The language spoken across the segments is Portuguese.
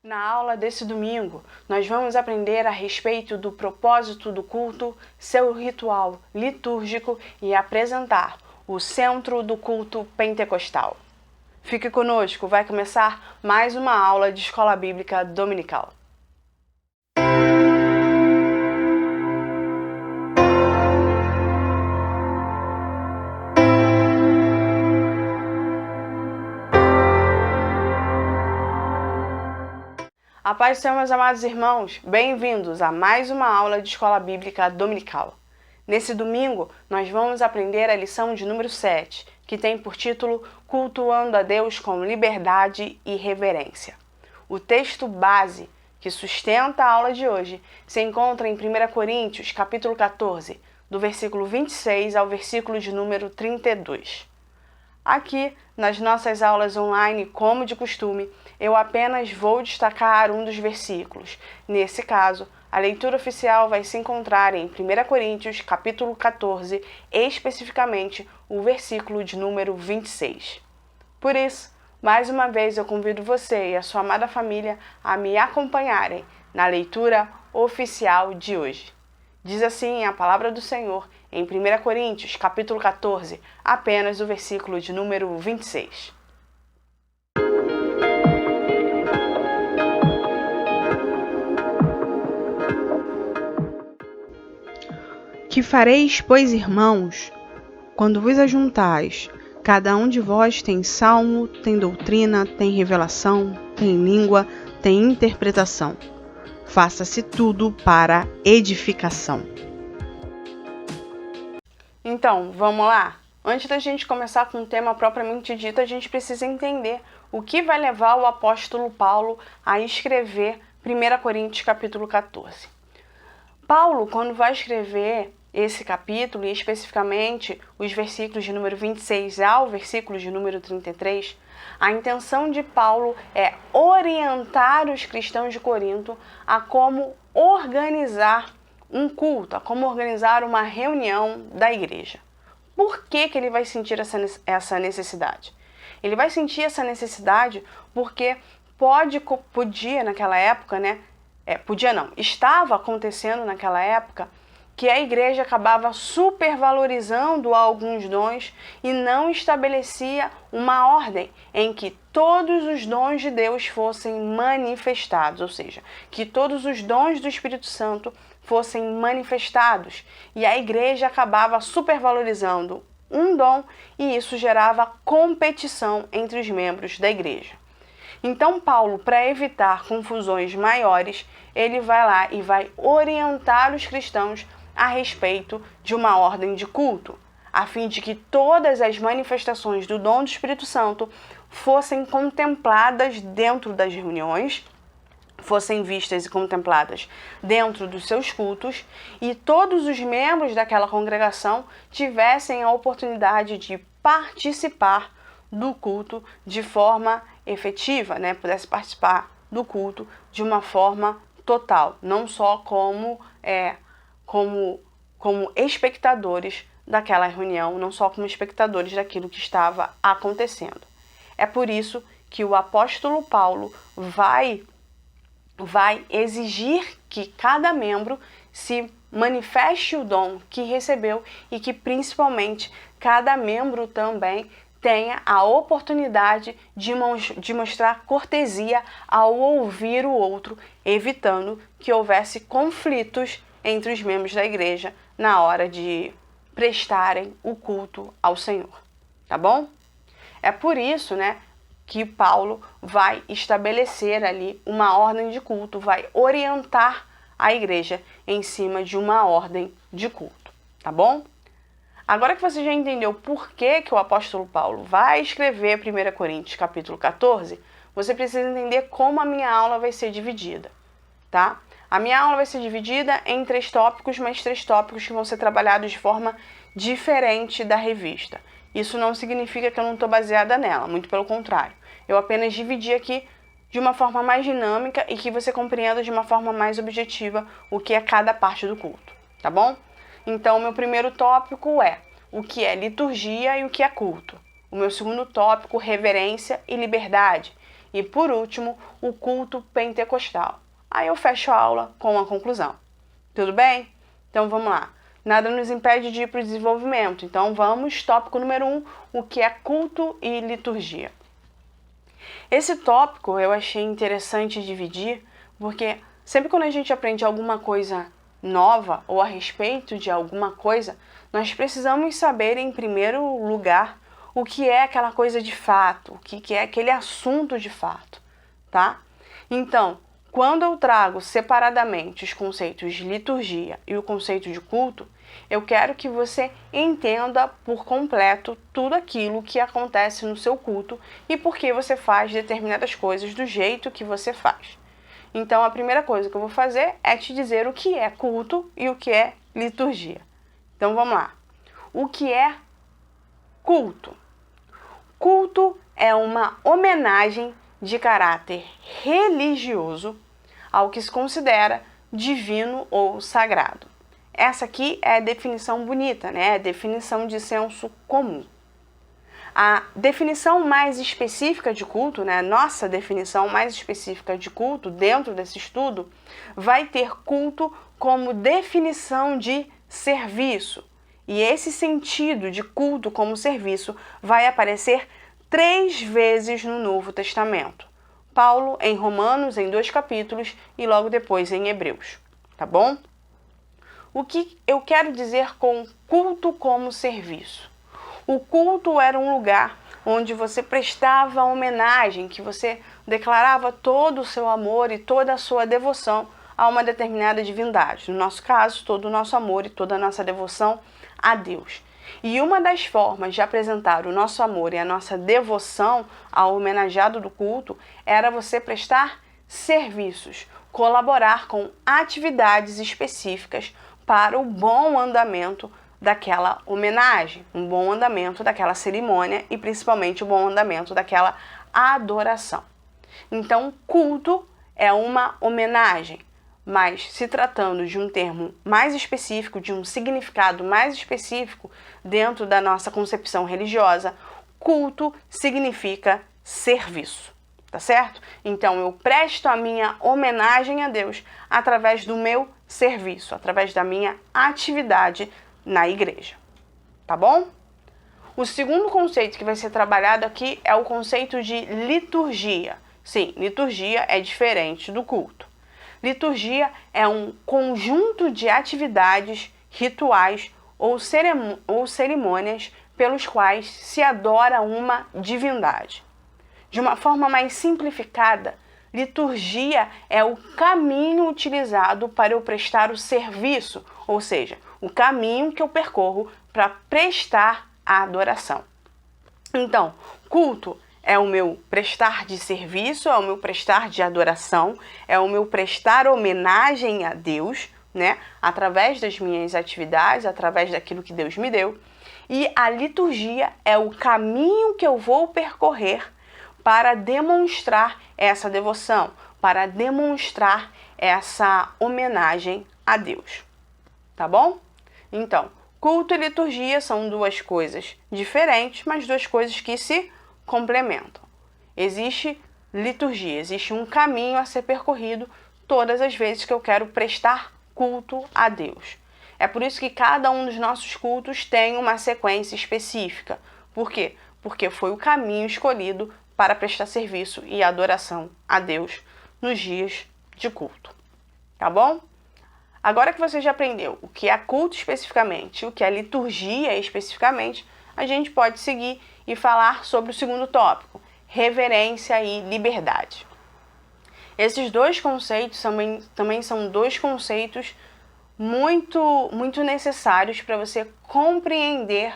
Na aula desse domingo, nós vamos aprender a respeito do propósito do culto, seu ritual litúrgico e apresentar o centro do culto pentecostal. Fique conosco, vai começar mais uma aula de Escola Bíblica Dominical. A paz do Senhor, meus amados irmãos, bem-vindos a mais uma aula de Escola Bíblica Dominical. Nesse domingo, nós vamos aprender a lição de número 7, que tem por título Cultuando a Deus com Liberdade e Reverência. O texto base que sustenta a aula de hoje se encontra em 1 Coríntios, capítulo 14, do versículo 26 ao versículo de número 32. Aqui, nas nossas aulas online, como de costume, eu apenas vou destacar um dos versículos. Nesse caso, a leitura oficial vai se encontrar em 1 Coríntios, capítulo 14, especificamente o versículo de número 26. Por isso, mais uma vez eu convido você e a sua amada família a me acompanharem na leitura oficial de hoje. Diz assim a palavra do Senhor em 1 Coríntios, capítulo 14, apenas o versículo de número 26. Que fareis, pois, irmãos, quando vos ajuntais? Cada um de vós tem salmo, tem doutrina, tem revelação, tem língua, tem interpretação. Faça-se tudo para edificação. Então, vamos lá? Antes da gente começar com o tema propriamente dito, a gente precisa entender o que vai levar o apóstolo Paulo a escrever 1 Coríntios capítulo 14. Paulo, quando vai escrever esse capítulo, e especificamente os versículos de número 26 ao versículo de número 33, a intenção de Paulo é orientar os cristãos de Corinto a como organizar um culto, a como organizar uma reunião da igreja. Por que ele vai sentir essa necessidade? Ele vai sentir essa necessidade porque podia naquela época, estava acontecendo naquela época que a igreja acabava supervalorizando alguns dons e não estabelecia uma ordem em que todos os dons de Deus fossem manifestados, ou seja, que todos os dons do Espírito Santo fossem manifestados. E a igreja acabava supervalorizando um dom e isso gerava competição entre os membros da igreja. Então Paulo, para evitar confusões maiores, ele vai lá e vai orientar os cristãos a respeito de uma ordem de culto, a fim de que todas as manifestações do dom do Espírito Santo fossem contempladas dentro das reuniões, fossem vistas e contempladas dentro dos seus cultos, e todos os membros daquela congregação tivessem a oportunidade de participar do culto de forma efetiva, pudesse participar do culto de uma forma total, não só como espectadores daquela reunião, não só como espectadores daquilo que estava acontecendo. É por isso que o apóstolo Paulo vai exigir que cada membro se manifeste o dom que recebeu e que principalmente cada membro também tenha a oportunidade de mostrar cortesia ao ouvir o outro, evitando que houvesse conflitos entre os membros da igreja na hora de prestarem o culto ao Senhor, tá bom? É por isso, que Paulo vai estabelecer ali uma ordem de culto, vai orientar a igreja em cima de uma ordem de culto, tá bom? Agora que você já entendeu por que o apóstolo Paulo vai escrever 1 Coríntios capítulo 14, você precisa entender como a minha aula vai ser dividida, tá? A minha aula vai ser dividida em 3 tópicos, mas 3 tópicos que vão ser trabalhados de forma diferente da revista. Isso não significa que eu não estou baseada nela, muito pelo contrário. Eu apenas dividi aqui de uma forma mais dinâmica e que você compreenda de uma forma mais objetiva o que é cada parte do culto, tá bom? Então, o meu primeiro tópico é o que é liturgia e o que é culto. O meu segundo tópico, reverência e liberdade. E por último, o culto pentecostal. Aí eu fecho a aula com a conclusão. Tudo bem? Então vamos lá. Nada nos impede de ir para o desenvolvimento. Então vamos, tópico número 1, o que é culto e liturgia. Esse tópico eu achei interessante dividir, porque sempre quando a gente aprende alguma coisa nova ou a respeito de alguma coisa, nós precisamos saber, em primeiro lugar, o que é aquela coisa de fato, o que é aquele assunto de fato, tá? Então, quando eu trago separadamente os conceitos de liturgia e o conceito de culto, eu quero que você entenda por completo tudo aquilo que acontece no seu culto e por que você faz determinadas coisas do jeito que você faz. Então, a primeira coisa que eu vou fazer é te dizer o que é culto e o que é liturgia. Então, vamos lá. O que é culto? Culto é uma homenagem de caráter religioso ao que se considera divino ou sagrado. Essa aqui é a definição bonita, né? É a definição de senso comum. A definição mais específica de culto, né? Nossa definição mais específica de culto dentro desse estudo vai ter culto como definição de serviço. E esse sentido de culto como serviço vai aparecer 3 vezes no Novo Testamento. Paulo em Romanos, em 2 capítulos, e logo depois em Hebreus. Tá bom? O que eu quero dizer com culto como serviço? O culto era um lugar onde você prestava homenagem, que você declarava todo o seu amor e toda a sua devoção a uma determinada divindade. No nosso caso, todo o nosso amor e toda a nossa devoção a Deus. E uma das formas de apresentar o nosso amor e a nossa devoção ao homenageado do culto era você prestar serviços, colaborar com atividades específicas para o bom andamento daquela homenagem, um bom andamento daquela cerimônia e principalmente o bom andamento daquela adoração. Então, culto é uma homenagem, mas se tratando de um termo mais específico, de um significado mais específico dentro da nossa concepção religiosa, culto significa serviço, tá certo? Então eu presto a minha homenagem a Deus através do meu serviço, através da minha atividade na igreja, tá bom? O segundo conceito que vai ser trabalhado aqui é o conceito de liturgia. Sim, liturgia é diferente do culto. Liturgia é um conjunto de atividades, rituais ou cerimônias pelos quais se adora uma divindade. De uma forma mais simplificada, liturgia é o caminho utilizado para eu prestar o serviço, ou seja, o caminho que eu percorro para prestar a adoração. Então, culto é o meu prestar de serviço, é o meu prestar de adoração, é o meu prestar homenagem a Deus, né? Através das minhas atividades, através daquilo que Deus me deu. E a liturgia é o caminho que eu vou percorrer para demonstrar essa devoção, para demonstrar essa homenagem a Deus. Tá bom? Então, culto e liturgia são 2 coisas diferentes, mas 2 coisas que se complementam. Existe liturgia, existe um caminho a ser percorrido todas as vezes que eu quero prestar culto a Deus. É por isso que cada um dos nossos cultos tem uma sequência específica. Por quê? Porque foi o caminho escolhido para prestar serviço e adoração a Deus nos dias de culto. Tá bom? Agora que você já aprendeu o que é culto especificamente, o que é liturgia especificamente, a gente pode seguir e falar sobre o segundo tópico, reverência e liberdade. Esses 2 conceitos também são 2 conceitos muito necessários para você compreender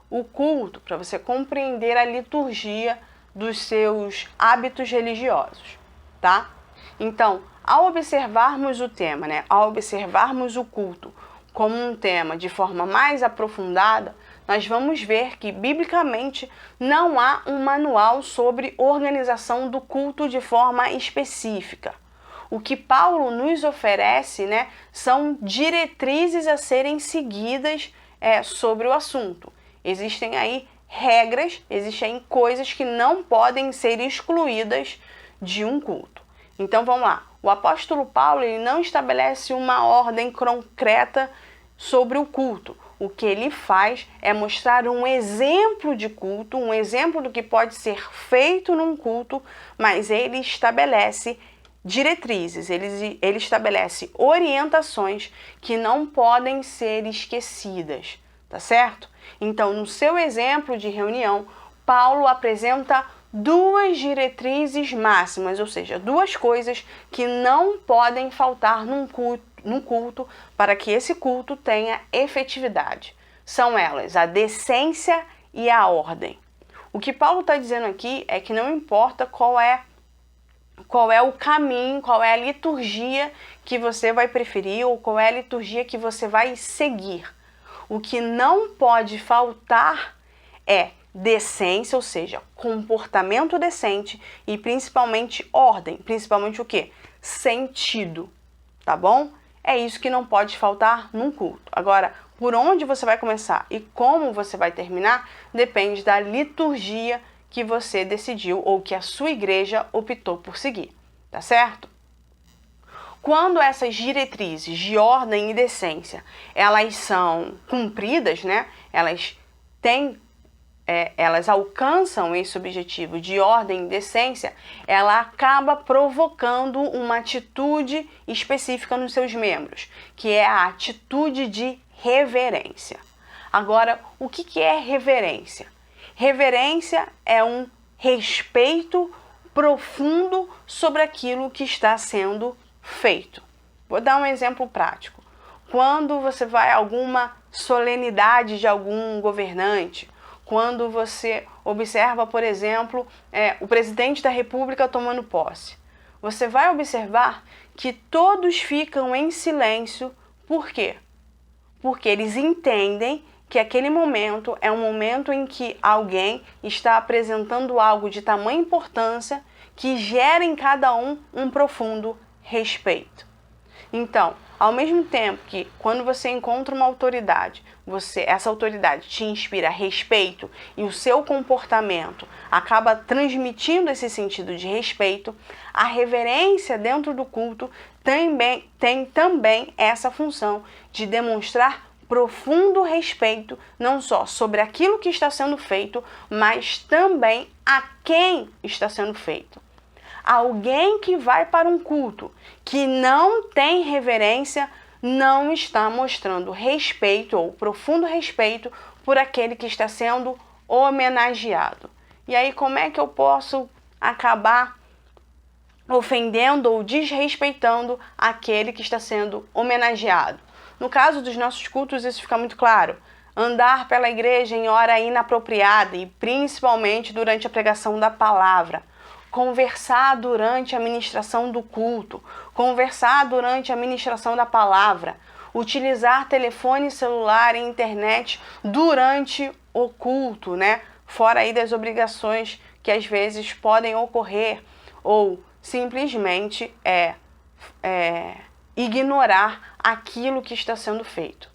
o culto, para você compreender a liturgia dos seus hábitos religiosos, tá? Então, ao observarmos o tema, né, ao observarmos o culto como um tema de forma mais aprofundada, nós vamos ver que, biblicamente, não há um manual sobre organização do culto de forma específica. O que Paulo nos oferece, né, são diretrizes a serem seguidas sobre o assunto. Existem aí regras, existem coisas que não podem ser excluídas de um culto. Então vamos lá, o apóstolo Paulo ele não estabelece uma ordem concreta sobre o culto. O que ele faz é mostrar um exemplo de culto, um exemplo do que pode ser feito num culto, mas ele estabelece diretrizes, ele estabelece orientações que não podem ser esquecidas, tá certo? Então, no seu exemplo de reunião, Paulo apresenta duas diretrizes máximas, ou seja, duas coisas que não podem faltar num culto para que esse culto tenha efetividade. São elas a decência e a ordem. O que Paulo está dizendo aqui é que não importa qual é o caminho, qual é a liturgia que você vai preferir ou qual é a liturgia que você vai seguir. O que não pode faltar é decência, ou seja, comportamento decente e principalmente ordem, principalmente o quê? Sentido, tá bom? É isso que não pode faltar num culto. Agora, por onde você vai começar e como você vai terminar, depende da liturgia que você decidiu ou que a sua igreja optou por seguir, tá certo? Quando essas diretrizes de ordem e decência, elas são cumpridas, né? Elas alcançam esse objetivo de ordem e decência, ela acaba provocando uma atitude específica nos seus membros, que é a atitude de reverência. Agora, o que é reverência? Reverência é um respeito profundo sobre aquilo que está sendo feito. Vou dar um exemplo prático. Quando você vai a alguma solenidade de algum governante, quando você observa, por exemplo, o presidente da República tomando posse, você vai observar que todos ficam em silêncio. Por quê? Porque eles entendem que aquele momento é um momento em que alguém está apresentando algo de tamanha importância que gera em cada um profundo respeito. Então, ao mesmo tempo que quando você encontra uma autoridade, essa autoridade te inspira respeito e o seu comportamento acaba transmitindo esse sentido de respeito, a reverência dentro do culto tem também essa função de demonstrar profundo respeito, não só sobre aquilo que está sendo feito, mas também a quem está sendo feito. Alguém que vai para um culto que não tem reverência não está mostrando respeito ou profundo respeito por aquele que está sendo homenageado. E aí, como é que eu posso acabar ofendendo ou desrespeitando aquele que está sendo homenageado? No caso dos nossos cultos, isso fica muito claro. Andar pela igreja em hora inapropriada e principalmente durante a pregação da palavra. Conversar durante a ministração do culto, conversar durante a ministração da palavra, utilizar telefone celular e internet durante o culto, né? Fora aí das obrigações que às vezes podem ocorrer, ou simplesmente ignorar aquilo que está sendo feito.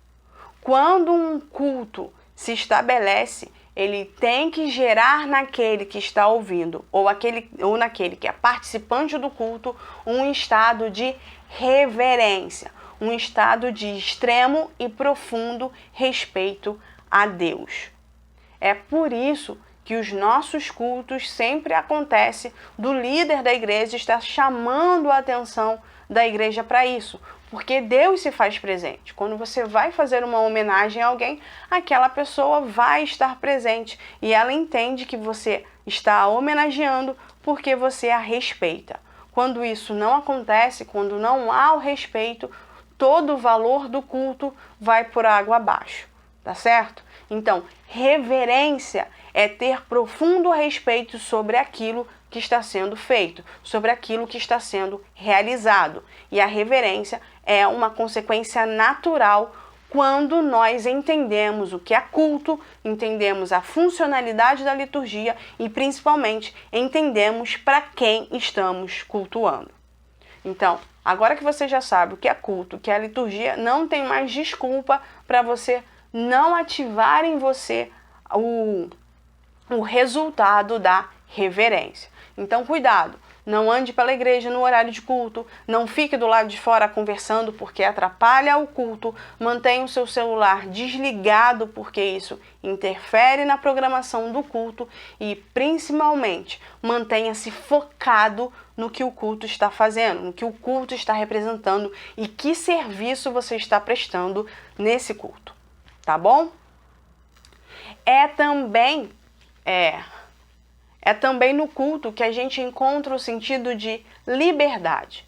Quando um culto se estabelece, ele tem que gerar naquele que está ouvindo ou naquele que é participante do culto um estado de reverência, um estado de extremo e profundo respeito a Deus. É por isso que os nossos cultos sempre acontecem do líder da igreja estar chamando a atenção da igreja para isso, porque Deus se faz presente. Quando você vai fazer uma homenagem a alguém, aquela pessoa vai estar presente e ela entende que você está homenageando porque você a respeita. Quando isso não acontece, quando não há o respeito, todo o valor do culto vai por água abaixo, tá certo? Então, reverência é ter profundo respeito sobre aquilo que está sendo feito, sobre aquilo que está sendo realizado. E a reverência é uma consequência natural quando nós entendemos o que é culto, entendemos a funcionalidade da liturgia e, principalmente, entendemos para quem estamos cultuando. Então, agora que você já sabe o que é culto, o que é liturgia, não tem mais desculpa para você não ativar em você o resultado da reverência. Então, cuidado, não ande pela igreja no horário de culto, não fique do lado de fora conversando porque atrapalha o culto, mantenha o seu celular desligado porque isso interfere na programação do culto e, principalmente, mantenha-se focado no que o culto está fazendo, no que o culto está representando e que serviço você está prestando nesse culto, tá bom? É também no culto que a gente encontra o sentido de liberdade.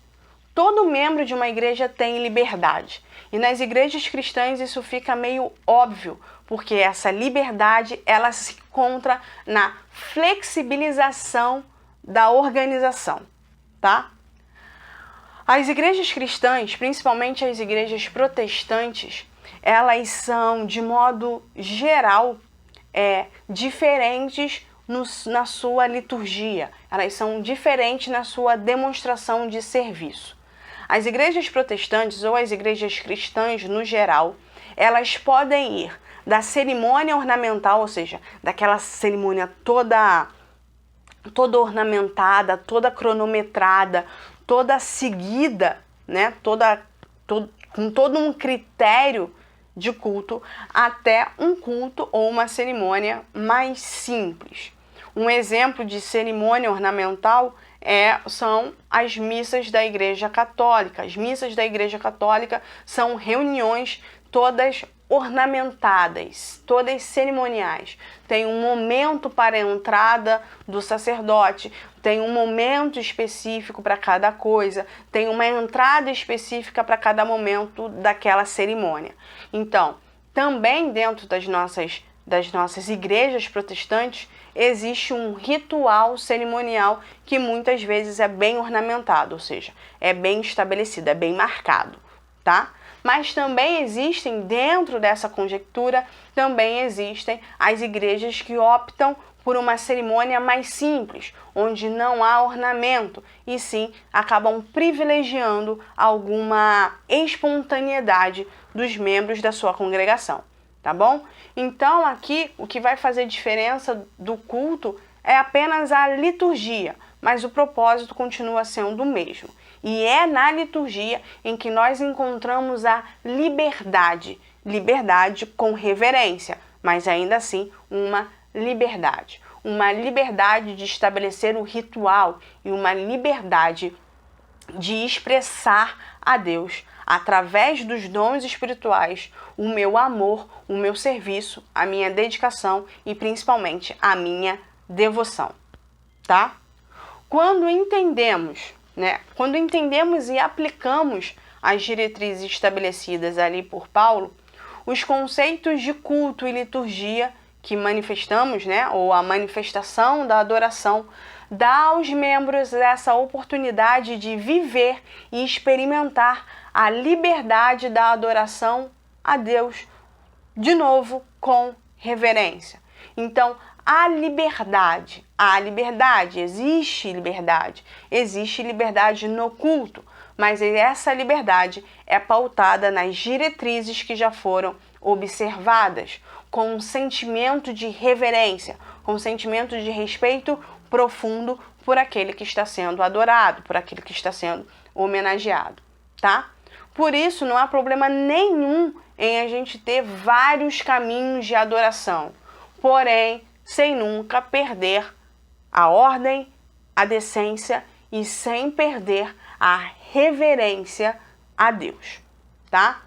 Todo membro de uma igreja tem liberdade. E nas igrejas cristãs isso fica meio óbvio, porque essa liberdade ela se encontra na flexibilização da organização, tá? As igrejas cristãs, principalmente as igrejas protestantes, elas são, de modo geral, diferentes na sua liturgia, elas são diferentes na sua demonstração de serviço. As igrejas protestantes ou as igrejas cristãs no geral, elas podem ir da cerimônia ornamental, ou seja, daquela cerimônia toda ornamentada, toda cronometrada, toda seguida, né? Com todo um critério de culto, até um culto ou uma cerimônia mais simples. Um exemplo de cerimônia ornamental são as missas da Igreja Católica. As missas da Igreja Católica são reuniões todas ornamentadas, todas cerimoniais. Tem um momento para a entrada do sacerdote, tem um momento específico para cada coisa, tem uma entrada específica para cada momento daquela cerimônia. Então, também dentro das nossas igrejas protestantes, existe um ritual cerimonial que muitas vezes é bem ornamentado, ou seja, é bem estabelecido, é bem marcado, tá? Mas também existem, dentro dessa conjectura, também existem as igrejas que optam por uma cerimônia mais simples, onde não há ornamento, e sim acabam privilegiando alguma espontaneidade dos membros da sua congregação, tá bom? Então aqui o que vai fazer diferença do culto é apenas a liturgia, mas o propósito continua sendo o mesmo. E é na liturgia em que nós encontramos a liberdade com reverência, mas ainda assim uma liberdade de estabelecer o ritual e uma liberdade de expressar a Deus através dos dons espirituais o meu amor, o meu serviço, a minha dedicação e principalmente a minha devoção, tá? Quando entendemos e aplicamos as diretrizes estabelecidas ali por Paulo, os conceitos de culto e liturgia que manifestamos, ou a manifestação da adoração, dá aos membros essa oportunidade de viver e experimentar a liberdade da adoração a Deus, de novo, com reverência. Então, existe liberdade no culto, mas essa liberdade é pautada nas diretrizes que já foram observadas, com um sentimento de reverência, com um sentimento de respeito profundo por aquele que está sendo adorado, por aquele que está sendo homenageado, tá? Por isso, não há problema nenhum em a gente ter vários caminhos de adoração, porém, sem nunca perder a ordem, a decência e sem perder a reverência a Deus, tá?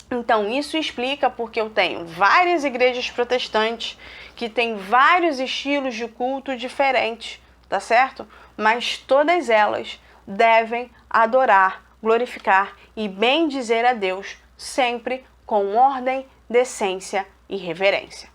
Então, isso explica porque eu tenho várias igrejas protestantes que têm vários estilos de culto diferentes, tá certo? Mas todas elas devem adorar, glorificar e bendizer a Deus sempre com ordem, decência e reverência,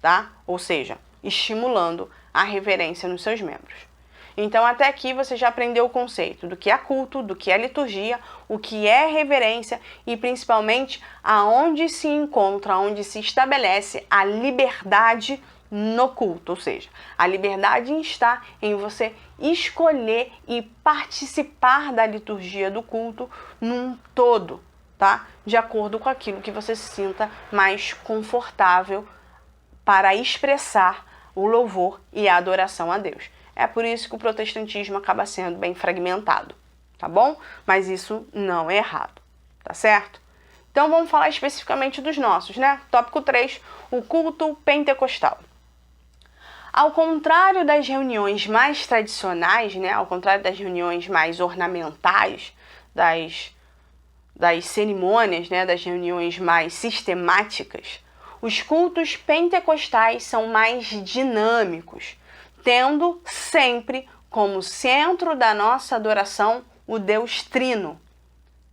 tá? Ou seja, estimulando a reverência nos seus membros. Então, até aqui você já aprendeu o conceito do que é culto, do que é liturgia, o que é reverência e, principalmente, aonde se encontra, onde se estabelece a liberdade no culto. Ou seja, a liberdade está em você escolher e participar da liturgia do culto num todo, tá? De acordo com aquilo que você se sinta mais confortável para expressar o louvor e a adoração a Deus. É por isso que o protestantismo acaba sendo bem fragmentado, tá bom? Mas isso não é errado, tá certo? Então vamos falar especificamente dos nossos, né? Tópico 3, o culto pentecostal. Ao contrário das reuniões mais tradicionais, né? Ao contrário das reuniões mais ornamentais, das cerimônias, né? Das reuniões mais sistemáticas, os cultos pentecostais são mais dinâmicos, tendo sempre como centro da nossa adoração o Deus Trino,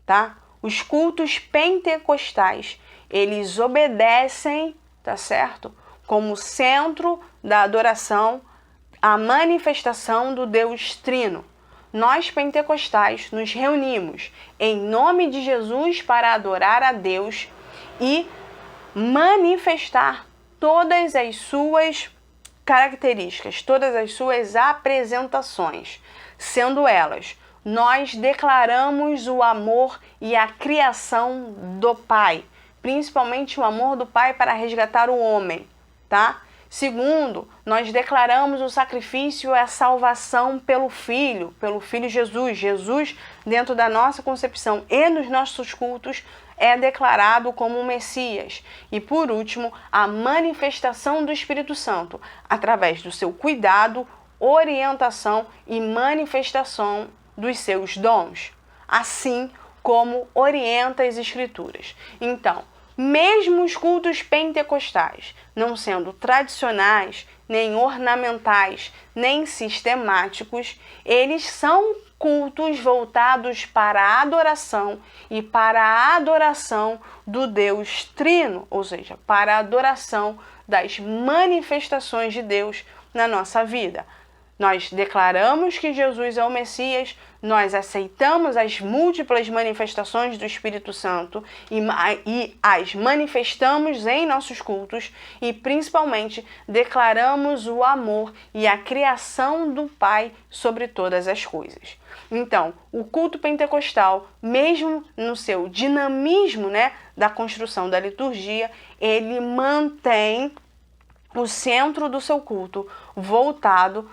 tá? Os cultos pentecostais, eles obedecem, tá certo? Como centro da adoração, a manifestação do Deus Trino. Nós pentecostais nos reunimos em nome de Jesus para adorar a Deus e manifestar todas as suas características, todas as suas apresentações, sendo elas: nós declaramos o amor e a criação do Pai, principalmente o amor do Pai para resgatar o homem, tá? Segundo, nós declaramos o sacrifício e a salvação pelo Filho Jesus. Jesus, dentro da nossa concepção e nos nossos cultos, é declarado como o Messias. E por último, a manifestação do Espírito Santo, através do seu cuidado, orientação e manifestação dos seus dons, assim como orienta as Escrituras. Então, mesmo os cultos pentecostais, não sendo tradicionais, nem ornamentais, nem sistemáticos, eles são cultos voltados para a adoração e para a adoração do Deus Trino, ou seja, para a adoração das manifestações de Deus na nossa vida. Nós declaramos que Jesus é o Messias, nós aceitamos as múltiplas manifestações do Espírito Santo e as manifestamos em nossos cultos e, principalmente, declaramos o amor e a criação do Pai sobre todas as coisas. Então, o culto pentecostal, mesmo no seu dinamismo, né, da construção da liturgia, ele mantém o centro do seu culto voltado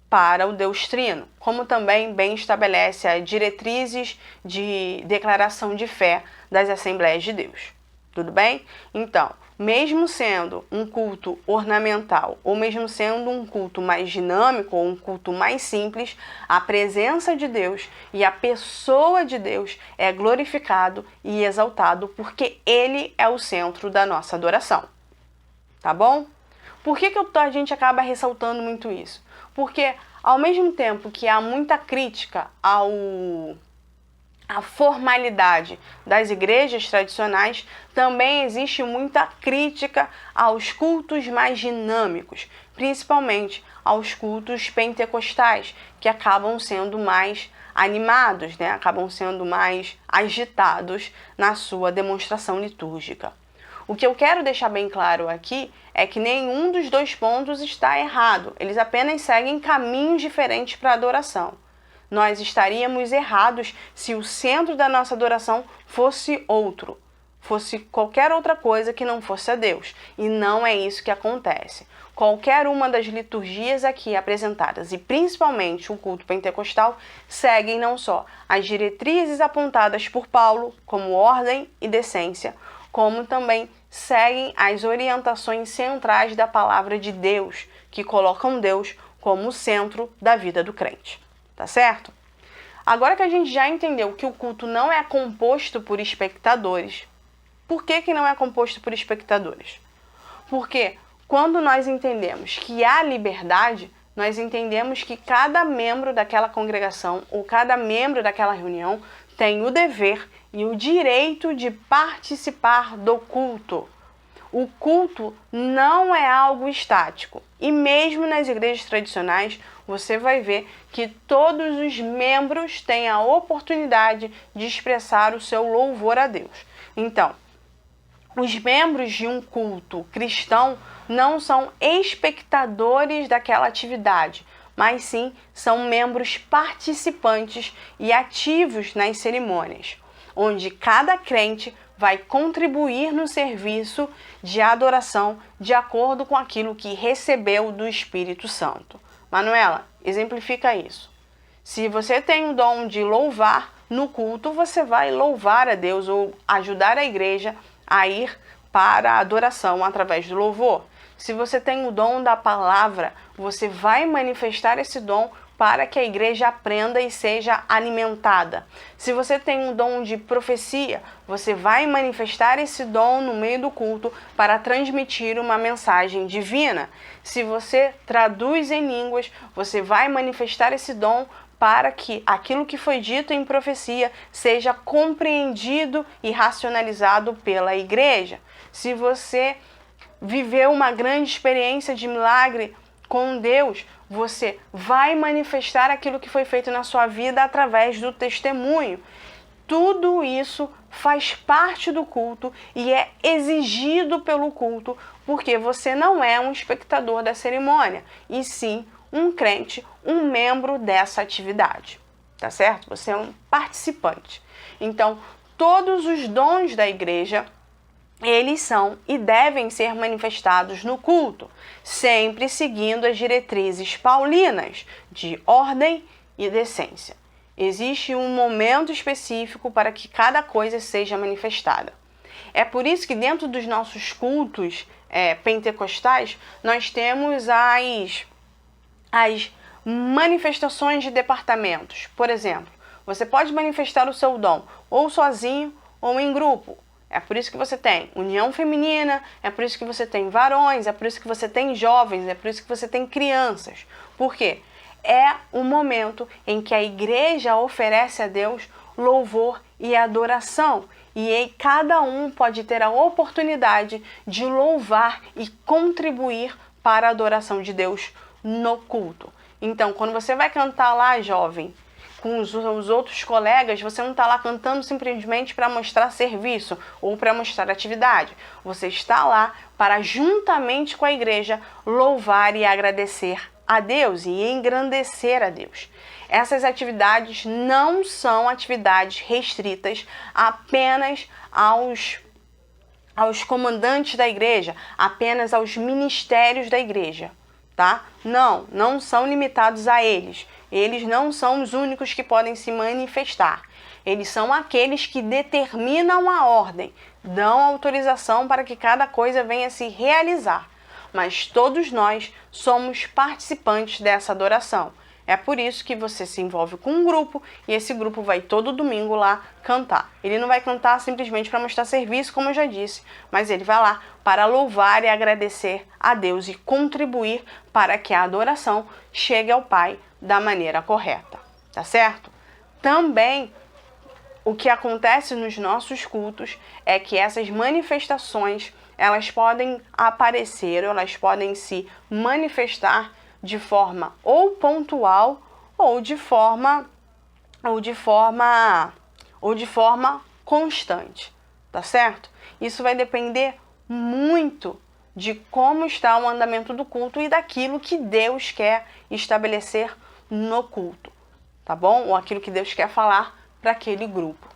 para o Deus Trino, como também bem estabelece as diretrizes de declaração de fé das Assembleias de Deus. Tudo bem? Então, mesmo sendo um culto ornamental, ou mesmo sendo um culto mais dinâmico, ou um culto mais simples, a presença de Deus e a pessoa de Deus é glorificado e exaltado, porque Ele é o centro da nossa adoração. Tá bom? Por que a gente acaba ressaltando muito isso? Porque, ao mesmo tempo que há muita crítica à formalidade das igrejas tradicionais, também existe muita crítica aos cultos mais dinâmicos, principalmente aos cultos pentecostais, que acabam sendo mais animados, né? Acabam sendo mais agitados na sua demonstração litúrgica. O que eu quero deixar bem claro aqui é que nenhum dos dois pontos está errado. Eles apenas seguem caminhos diferentes para a adoração. Nós estaríamos errados se o centro da nossa adoração fosse outro, fosse qualquer outra coisa que não fosse a Deus. E não é isso que acontece. Qualquer uma das liturgias aqui apresentadas, e principalmente o culto pentecostal, seguem não só as diretrizes apontadas por Paulo, como ordem e decência, como também seguem as orientações centrais da palavra de Deus, que colocam Deus como o centro da vida do crente. Tá certo? Agora que a gente já entendeu que o culto não é composto por espectadores, por que não é composto por espectadores? Porque quando nós entendemos que há liberdade, nós entendemos que cada membro daquela congregação ou cada membro daquela reunião tem o dever e o direito de participar do culto. O culto não é algo estático. E mesmo nas igrejas tradicionais, você vai ver que todos os membros têm a oportunidade de expressar o seu louvor a Deus. Então, os membros de um culto cristão não são espectadores daquela atividade, mas sim são membros participantes e ativos nas cerimônias, onde cada crente vai contribuir no serviço de adoração de acordo com aquilo que recebeu do Espírito Santo. Manuela, exemplifica isso. Se você tem o dom de louvar no culto, você vai louvar a Deus ou ajudar a igreja a ir para a adoração através do louvor. Se você tem o dom da palavra, você vai manifestar esse dom para que a igreja aprenda e seja alimentada. Se você tem o dom de profecia, você vai manifestar esse dom no meio do culto para transmitir uma mensagem divina. Se você traduz em línguas, você vai manifestar esse dom para que aquilo que foi dito em profecia seja compreendido e racionalizado pela igreja. Se você viveu uma grande experiência de milagre com Deus, você vai manifestar aquilo que foi feito na sua vida através do testemunho. Tudo isso faz parte do culto e é exigido pelo culto, porque você não é um espectador da cerimônia, e sim um crente, um membro dessa atividade, tá certo? Você é um participante. Então, todos os dons da igreja, eles são e devem ser manifestados no culto, sempre seguindo as diretrizes paulinas de ordem e decência. Existe um momento específico para que cada coisa seja manifestada. É por isso que dentro dos nossos cultos pentecostais, nós temos as manifestações de departamentos. Por exemplo, você pode manifestar o seu dom ou sozinho ou em grupo. É por isso que você tem união feminina, é por isso que você tem varões, é por isso que você tem jovens, é por isso que você tem crianças. Por quê? É o momento em que a igreja oferece a Deus louvor e adoração. E aí cada um pode ter a oportunidade de louvar e contribuir para a adoração de Deus no culto. Então, quando você vai cantar lá, jovem, com os outros colegas, você não está lá cantando simplesmente para mostrar serviço ou para mostrar atividade. Você está lá para, juntamente com a igreja, louvar e agradecer a Deus e engrandecer a Deus. Essas atividades não são atividades restritas apenas aos comandantes da igreja, apenas aos ministérios da igreja, tá? Não são limitados a eles. Eles não são os únicos que podem se manifestar. Eles são aqueles que determinam a ordem, dão autorização para que cada coisa venha se realizar. Mas todos nós somos participantes dessa adoração. É por isso que você se envolve com um grupo e esse grupo vai todo domingo lá cantar. Ele não vai cantar simplesmente para mostrar serviço, como eu já disse, mas ele vai lá para louvar e agradecer a Deus e contribuir para que a adoração chegue ao Pai da maneira correta, tá certo? Também o que acontece nos nossos cultos é que essas manifestações, elas podem aparecer, elas podem se manifestar de forma ou pontual ou de forma constante, tá certo? Isso vai depender muito de como está o andamento do culto e daquilo que Deus quer estabelecer no culto, tá bom? Ou aquilo que Deus quer falar para aquele grupo,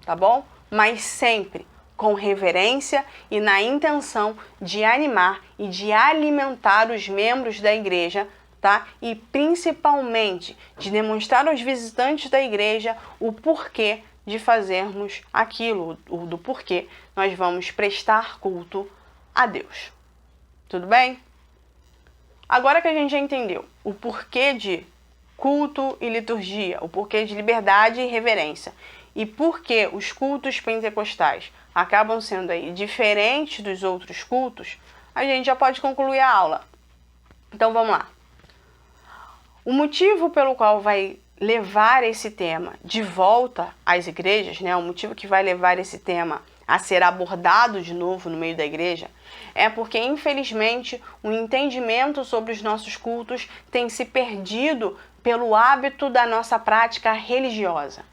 tá bom? Mas sempre com reverência e na intenção de animar e de alimentar os membros da igreja, tá? E principalmente de demonstrar aos visitantes da igreja o porquê de fazermos aquilo, do porquê nós vamos prestar culto a Deus. Tudo bem? Agora que a gente já entendeu o porquê de culto e liturgia, o porquê de liberdade e reverência, e por que os cultos pentecostais acabam sendo aí diferentes dos outros cultos, a gente já pode concluir a aula. Então vamos lá. O motivo pelo qual vai levar esse tema de volta às igrejas, né, o motivo que vai levar esse tema a ser abordado de novo no meio da igreja, é porque, infelizmente, o entendimento sobre os nossos cultos tem se perdido pelo hábito da nossa prática religiosa.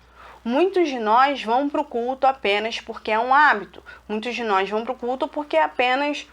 Muitos de nós vão para o culto apenas porque é um hábito. Muitos de nós vão para o culto porque é apenas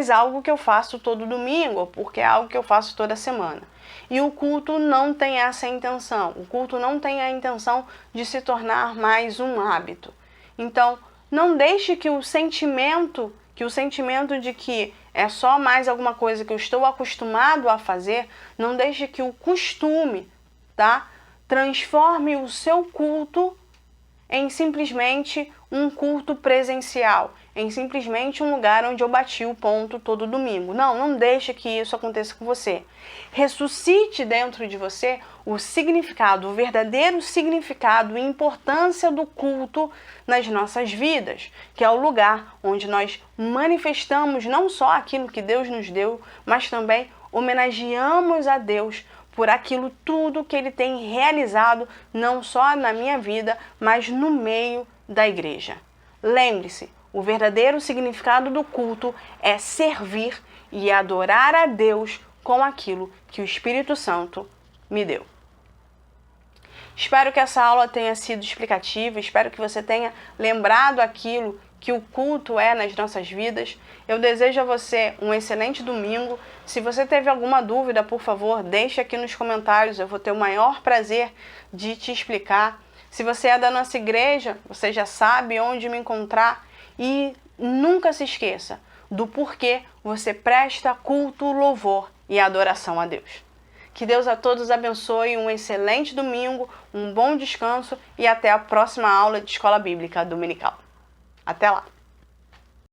algo que eu faço todo domingo, ou porque é algo que eu faço toda semana. E o culto não tem essa intenção. O culto não tem a intenção de se tornar mais um hábito. Então, não deixe que o sentimento que o sentimento de que é só mais alguma coisa que eu estou acostumado a fazer, não deixe que o costume, tá, transforme o seu culto em simplesmente um culto presencial, em simplesmente um lugar onde eu bati o ponto todo domingo. Não deixe que isso aconteça com você. Ressuscite dentro de você o significado, o verdadeiro significado e importância do culto nas nossas vidas, que é o lugar onde nós manifestamos não só aquilo que Deus nos deu, mas também homenageamos a Deus por aquilo tudo que Ele tem realizado, não só na minha vida, mas no meio da igreja. Lembre-se, o verdadeiro significado do culto é servir e adorar a Deus com aquilo que o Espírito Santo me deu. Espero que essa aula tenha sido explicativa, espero que você tenha lembrado aquilo que o culto é nas nossas vidas. Eu desejo a você um excelente domingo. Se você teve alguma dúvida, por favor, deixe aqui nos comentários. Eu vou ter o maior prazer de te explicar. Se você é da nossa igreja, você já sabe onde me encontrar. E nunca se esqueça do porquê você presta culto, louvor e adoração a Deus. Que Deus a todos abençoe, um excelente domingo, um bom descanso e até a próxima aula de Escola Bíblica Dominical. Até lá!